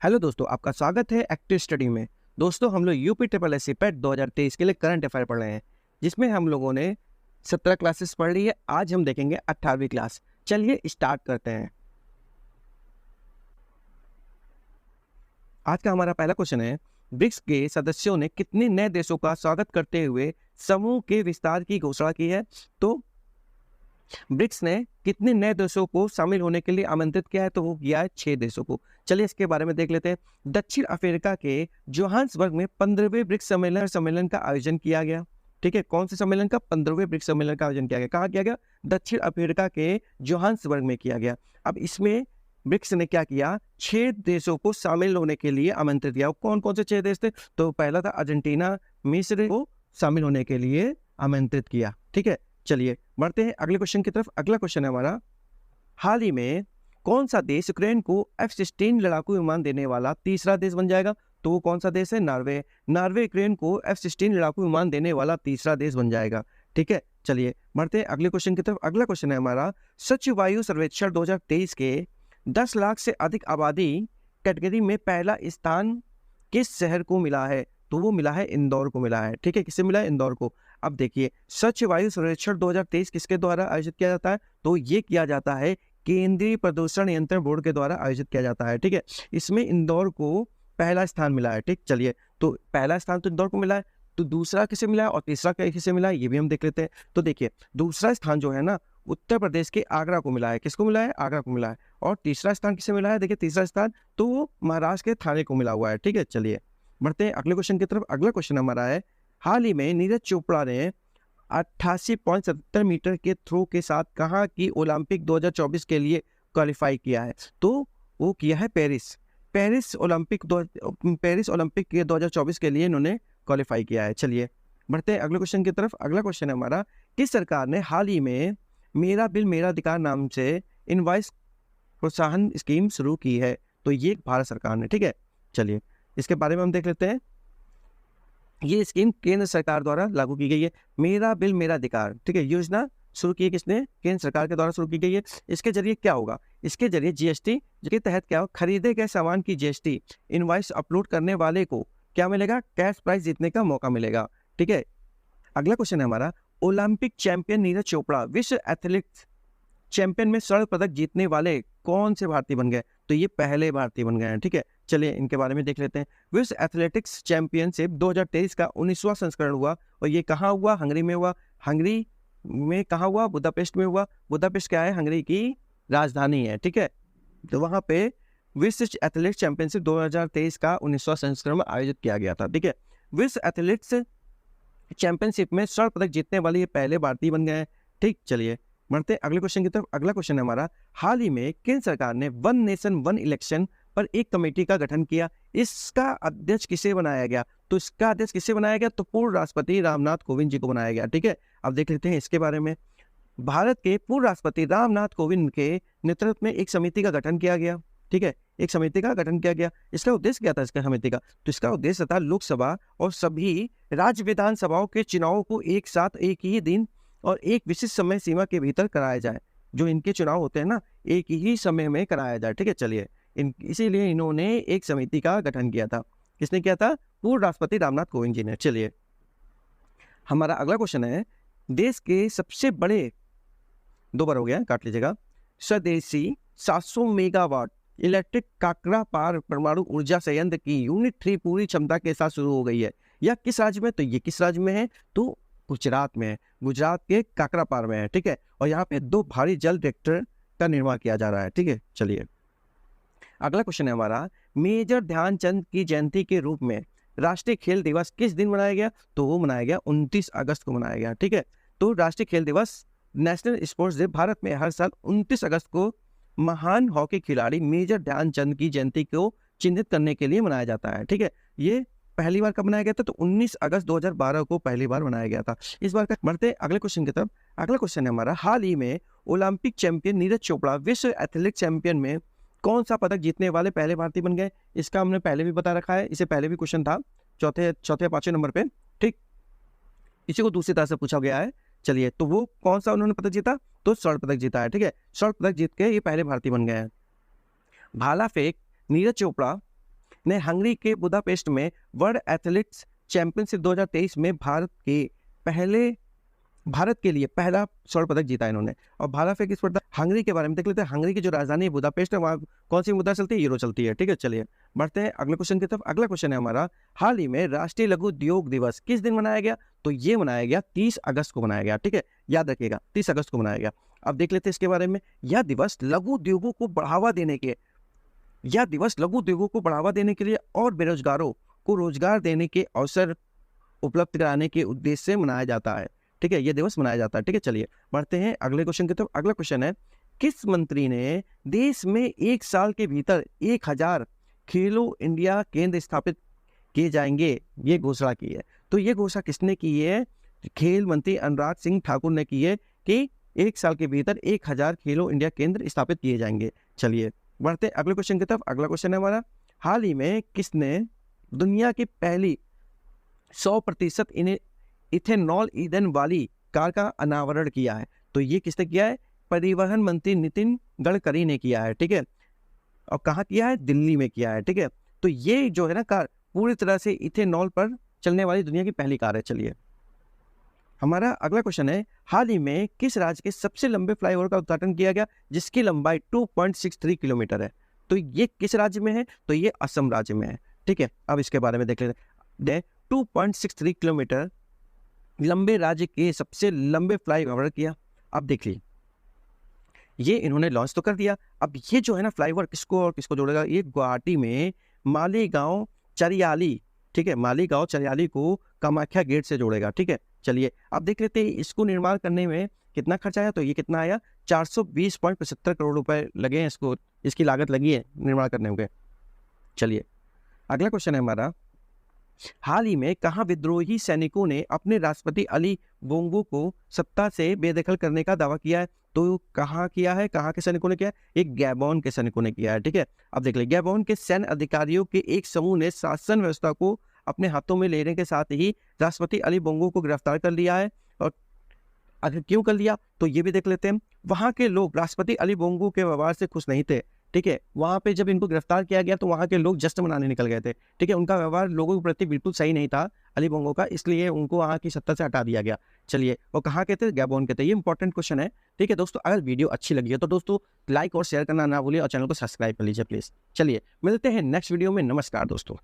Hello दोस्तों, आपका स्वागत है एक्टिव स्टडी में। दोस्तों, हम लोग यूपी ट्रिपल एस सी पेट 2023 के लिए करंट अफेयर पढ़ रहे हैं, जिसमें हम लोगों ने 17 क्लासेस पढ़ ली है। आज हम देखेंगे 18वीं क्लास। चलिए स्टार्ट करते हैं। आज का हमारा पहला क्वेश्चन है, ब्रिक्स के सदस्यों ने कितने नए देशों का स्वागत करते हुए समूह के विस्तार की घोषणा की है? तो ब्रिक्स ने कितने नए देशों को शामिल होने के लिए आमंत्रित किया है? तो वो किया है 6 देशों को। चलिए इसके बारे में देख लेते हैं। दक्षिण अफ्रीका के जोहान्सबर्ग में 15वें ब्रिक्स सम्मेलन का आयोजन किया गया। ठीक है, कौन से सम्मेलन का? 15वें ब्रिक्स सम्मेलन का आयोजन किया गया। कहाँ किया गया? दक्षिण अफ्रीका के जोहान्सबर्ग में किया गया। अब इसमें ब्रिक्स ने क्या किया? 6 देशों को शामिल होने के लिए आमंत्रित किया। कौन कौन से 6 देश थे? तो पहला था अर्जेंटीना, मिस्र को शामिल होने के लिए आमंत्रित किया। ठीक है, चलिए बढ़ते हैं अगले क्वेश्चन की तरफ। अगला क्वेश्चन है हमारा, हाल ही में कौन सा देश यूक्रेन को F-16 लड़ाकू विमान देने वाला तीसरा देश बन जाएगा? तो वो कौन सा देश है? नॉर्वे। नॉर्वे यूक्रेन को F-16 लड़ाकू विमान देने वाला तीसरा देश बन जाएगा। ठीक है, चलिए बढ़ते हैं अगले क्वेश्चन की तरफ। अगला क्वेश्चन है हमारा, स्वच्छ वायु सर्वेक्षण 2023 के 10 लाख से अधिक आबादी कैटेगरी में पहला स्थान किस शहर को मिला है? तो वो मिला है इंदौर को मिला है। ठीक है, किससे मिला है? इंदौर को। अब देखिए, स्वच्छ वायु सर्वेक्षण 2023 किसके द्वारा आयोजित किया जाता है? तो ये किया जाता है केंद्रीय प्रदूषण नियंत्रण बोर्ड के द्वारा आयोजित किया जाता है। ठीक है, इसमें इंदौर को पहला स्थान मिला है। ठीक, चलिए तो पहला स्थान तो इंदौर को मिला है, तो दूसरा किसे मिला है और तीसरा किसे मिला है, ये भी हम देख लेते हैं। तो देखिए, दूसरा स्थान जो है ना, उत्तर प्रदेश के आगरा को मिला है। किसको मिला है? आगरा को मिला है। और तीसरा स्थान किसे मिला है? देखिए, तीसरा स्थान तो महाराष्ट्र के थाने को मिला हुआ है। ठीक है, चलिए बढ़ते हैं अगले क्वेश्चन की तरफ। अगला क्वेश्चन हमारा है, हाल ही में नीरज चोपड़ा ने 88.77 मीटर के थ्रो के साथ कहाँ की ओलंपिक 2024 के लिए क्वालिफाई किया है? तो वो किया है पेरिस ओलंपिक के 2024 के लिए इन्होंने क्वालिफाई किया है। चलिए बढ़ते हैं अगले क्वेश्चन की तरफ। अगला क्वेश्चन है हमारा, किस सरकार ने हाल ही में मेरा बिल मेरा अधिकार नाम से इनवॉइस प्रोत्साहन स्कीम शुरू की है? तो ये भारत सरकार ने। ठीक है, चलिए इसके बारे में हम देख लेते हैं। ये स्कीम केंद्र सरकार द्वारा लागू की गई है, मेरा बिल मेरा अधिकार। ठीक है, योजना शुरू की है किसने? केंद्र सरकार के द्वारा शुरू की गई है। इसके जरिए क्या होगा? इसके जरिए जीएसटी के तहत क्या होगा? खरीदे गए सामान की जीएसटी इनवॉइस अपलोड करने वाले को क्या मिलेगा? कैश प्राइज जीतने का मौका मिलेगा। ठीक है, अगला क्वेश्चन है हमारा, ओलंपिक चैंपियन नीरज चोपड़ा विश्व एथलेटिक्स चैंपियन में स्वर्ण पदक जीतने वाले कौन से भारतीय बन गए? तो ये पहले भारतीय बन गए हैं। ठीक है, चलिए इनके बारे में देख लेते हैं। विश्व एथलेटिक्स चैंपियनशिप 2023 का 19वां संस्करण हुआ, और ये कहाँ हुआ? हंगरी में हुआ। हंगरी में कहाँ हुआ? बुदापेस्ट में हुआ। बुदापेस्ट क्या है? हंगरी की राजधानी है। ठीक है, तो वहाँ पे विश्व एथलेटिक्स चैंपियनशिप 2023 का 19वां संस्करण आयोजित किया गया था। ठीक है, विश्व एथलेटिक्स चैंपियनशिप में स्वर्ण पदक जीतने वाले ये पहले भारतीय बन गए हैं। ठीक, चलिए बढ़ते हैं अगले क्वेश्चन की तरफ। अगला क्वेश्चन है हमारा, हाल ही में केंद्र सरकार ने वन नेशन वन इलेक्शन पर एक कमेटी का गठन किया, इसका अध्यक्ष किसे बनाया गया? तो इसका अध्यक्ष किसे बनाया गया? तो पूर्व राष्ट्रपति रामनाथ कोविंद जी को बनाया गया। ठीक है, अब देख लेते हैं इसके बारे में। भारत के पूर्व राष्ट्रपति रामनाथ कोविंद के नेतृत्व में एक समिति का गठन किया गया। ठीक है, एक समिति का गठन किया गया। इसका उद्देश्य क्या था? इसका समिति का, तो इसका उद्देश्य था लोकसभा और सभी राज्य विधानसभाओं के चुनावों को एक साथ एक ही दिन और एक विशिष्ट समय सीमा के भीतर कराया जाए। जो इनके चुनाव होते हैं ना, एक ही समय में कराया जाए। ठीक है, चलिए इसीलिए इन्होंने एक समिति का गठन किया था। किसने किया था? पूर्व राष्ट्रपति रामनाथ कोविंद जी ने। चलिए हमारा अगला क्वेश्चन है, देश के सबसे बड़े, 2 बार हो गया, काट लीजिएगा, स्वदेशी 700 मेगावाट इलेक्ट्रिक काकरा पार परमाणु ऊर्जा संयंत्र की यूनिट 3 पूरी क्षमता के साथ शुरू हो गई है। यह किस राज्य में? तो ये किस राज्य में है? तो गुजरात में है। गुजरात के काकरापार में है। ठीक है, और यहाँ पे 2 भारी जल रिएक्टर का निर्माण किया जा रहा है। ठीक है, चलिए अगला क्वेश्चन है हमारा, मेजर ध्यानचंद की जयंती के रूप में राष्ट्रीय खेल दिवस किस दिन मनाया गया? तो वो मनाया गया 29 अगस्त को मनाया गया। ठीक है, तो राष्ट्रीय खेल दिवस, नेशनल स्पोर्ट्स डे, भारत में हर साल 29 अगस्त को महान हॉकी खिलाड़ी मेजर ध्यानचंद की जयंती को चिन्हित करने के लिए मनाया जाता है। ठीक है, ये पहली बार कब बनाया गया था? तो 19 अगस्त 2012 को पहली बार बनाया गया था। इस बार का बढ़ते अगले क्वेश्चन की तरफ। अगला क्वेश्चन है हमारा, हाल ही में ओलंपिक चैंपियन नीरज चोपड़ा विश्व एथलेटिक्स चैंपियन में कौन सा पदक जीतने वाले पहले भारतीय बन गए? इसका हमने पहले भी बता रखा है, इससे पहले भी क्वेश्चन था चौथे या 5वें नंबर पे। ठीक, इसी को दूसरी तरह से पूछा गया है। चलिए, तो वो कौन सा उन्होंने पदक जीता? तो स्वर्ण पदक जीता है। ठीक है, स्वर्ण पदक जीत के ये पहले भारतीय बन गए हैं। भाला फेंक नीरज चोपड़ा ने हंगरी के बुदापेस्ट में वर्ल्ड एथलेटिक्स चैंपियनशिप 2023 में भारत के लिए पहला स्वर्ण पदक जीता इन्होंने। और भाला फेंक स्पर्धा हंगरी के बारे में देख लेते हैं। हंगरी की जो राजधानी है बुदापेस्ट है, वहाँ कौन सी मुद्रा चलती है? यूरो चलती है। ठीक है, चलिए बढ़ते हैं अगले क्वेश्चन की तरफ। अगला क्वेश्चन है हमारा, हाल ही में राष्ट्रीय लघु उद्योग दिवस किस दिन मनाया गया? तो ये मनाया गया 30 अगस्त को मनाया गया। ठीक है, याद रखिएगा 30 अगस्त को मनाया गया। अब देख लेते हैं इसके बारे में। यह दिवस लघु उद्योगों को बढ़ावा देने के लिए और बेरोजगारों को रोजगार देने के अवसर उपलब्ध कराने के उद्देश्य से मनाया जाता है। ठीक है, यह दिवस मनाया जाता है। ठीक है, चलिए बढ़ते हैं अगले क्वेश्चन की तरफ। अगला क्वेश्चन है, किस मंत्री ने देश में 1 साल के भीतर 1000 खेलो इंडिया केंद्र स्थापित किए जाएंगे, ये घोषणा की है? तो ये घोषणा किसने की है? खेल मंत्री अनुराग सिंह ठाकुर ने की है कि 1 साल के भीतर 1000 खेलो इंडिया केंद्र स्थापित किए जाएंगे। चलिए बढ़ते हैं अगले क्वेश्चन की तरफ। अगला क्वेश्चन है हमारा, हाल ही में किसने दुनिया की पहली 100% इथेनॉल ईंधन वाली कार का अनावरण किया है? तो ये किसने किया है? परिवहन मंत्री नितिन गडकरी ने किया है। ठीक है, और कहाँ किया है? दिल्ली में किया है। ठीक है, तो ये जो है ना कार पूरी तरह से इथेनॉल पर चलने वाली दुनिया की पहली कार है। चलिए हमारा अगला क्वेश्चन है, हाल ही में किस राज्य के सबसे लंबे फ्लाईओवर का उद्घाटन किया गया जिसकी लंबाई 2.63 किलोमीटर है? तो ये किस राज्य में है? तो ये असम राज्य में है। ठीक है, अब इसके बारे में देख लेते हैं। 2.63 किलोमीटर लंबे राज्य के सबसे लंबे फ्लाईओवर किया। अब देख लीजिए, ये इन्होंने लॉन्च तो कर दिया। अब ये जो है ना फ्लाईओवर किसको और किसको जोड़ेगा? ये गुवाहाटी में मालीगांव चरियाली, ठीक है, मालीगांव चरियाली को कामाख्या गेट से जोड़ेगा। ठीक है, चलिए अब देख लेते हैं इसको निर्माण करने में कितना खर्चा आया। तो ये कितना आया? 420.75 करोड़ रुपए लगे हैं इसको, इसकी लागत लगी है निर्माण करने में। चलिए अगला क्वेश्चन है हमारा, हाल ही में कहाँ विद्रोही सैनिकों ने अपने राष्ट्रपति अली बोंगो को सत्ता से बेदखल करने का दावा किया है? तो कहाँ किया है? कहाँ के सैनिकों ने किया है? एक गैबोन के सैनिकों ने किया है। ठीक है, अब देख ले, गैबोन के सैन्य अधिकारियों के एक समूह ने शासन व्यवस्था को अपने हाथों में लेने के साथ ही राष्ट्रपति अली बोंगो को गिरफ्तार कर लिया है। और अगर क्यों कर लिया तो ये भी देख लेते हैं। वहां के लोग राष्ट्रपति अली बोंगो के व्यवहार से खुश नहीं थे। ठीक है, वहां पे जब इनको गिरफ्तार किया गया तो वहां के लोग जश्न मनाने निकल गए थे। ठीक है, उनका व्यवहार लोगों के प्रति बिल्कुल सही नहीं था अली बोंगो का, इसलिए उनको वहां की सत्ता से हटा दिया गया। चलिए वो कहाँ के थे? गैबोन के थे। ये इंपॉर्टेंट क्वेश्चन है। ठीक है दोस्तों, अगर वीडियो अच्छी लगी है तो दोस्तों लाइक और शेयर करना ना भूलिए और चैनल को सब्सक्राइब कर लीजिए प्लीज। चलिए मिलते हैं नेक्स्ट वीडियो में। नमस्कार दोस्तों।